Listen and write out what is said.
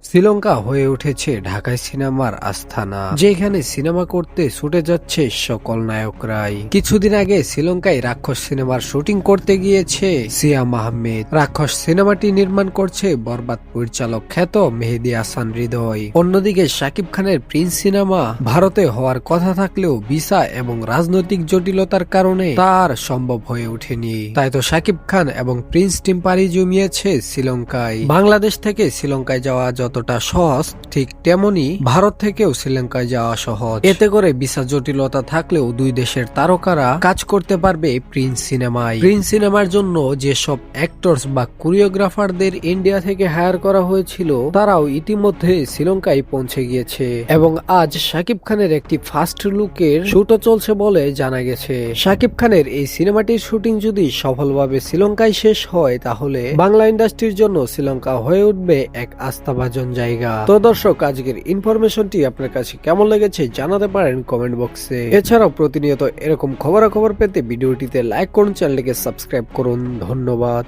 শ্রীলঙ্কা হয়ে উঠেছে ঢাকায় সিনেমার আস্তানা, যেখানে সিনেমা করতে ছুটে যাচ্ছে সকল নায়করাই। কিছুদিন আগে শ্রীলঙ্কায় রাক্ষস সিনেমার শুটিং করতে গিয়েছে সিয়াম আহমেদ। রাক্ষস সিনেমাটি নির্মাণ করছে বরবাদ পরিচালক খ্যাত মেহেদী হাসান হৃদয়। অন্যদিকে শাকিব খানের প্রিন্স সিনেমা ভারতে হওয়ার কথা থাকলেও ভিসা এবং রাজনৈতিক জটিলতার কারণে তার সম্ভব হয়ে ওঠেনি। তাই তো শাকিব খান এবং প্রিন্স টিম পাড়ি জমিয়েছে শ্রীলঙ্কায়। বাংলাদেশ থেকে শ্রীলঙ্কায় যাওয়া যতটা সহজ, ঠিক তেমনি ভারত থেকেও শ্রীলঙ্কায় যাওয়া সহজ। এতে করে ভিসা জটিলতা থাকলেও দুই দেশের তারকারা কাজ করতে পারবে প্রিন্স সিনেমায়। প্রিন্স সিনেমার জন্য যেসব অ্যাক্টরস বা কোরিওগ্রাফারদের ইন্ডিয়া থেকে হায়ার করা হয়েছিল, তারাও ইতিমধ্যে শ্রীলঙ্কায় পৌঁছে গিয়েছে এবং আজ শাকিব খানের একটি ফার্স্ট লুকের শুটও চলছে বলে জানা গেছে। শাকিব খানের এই সিনেমাটির শুটিং যদি সফলভাবে শ্রীলঙ্কায় শেষ হয়, তাহলে বাংলা ইন্ডাস্ট্রির জন্য শ্রীলঙ্কা হয়ে উঠবে এক আস্থাভাজন জায়গা। তো দর্শক, আজকের ইনফরমেশনটি আপনার কাছে কেমন লেগেছে জানাতে পারেন কমেন্ট বক্সে। এছাড়াও প্রতিনিয়ত এরকম খবরাখবর পেতে ভিডিওটিতে লাইক করুন, চ্যানেলটিকে সাবস্ক্রাইব করুন। ধন্যবাদ।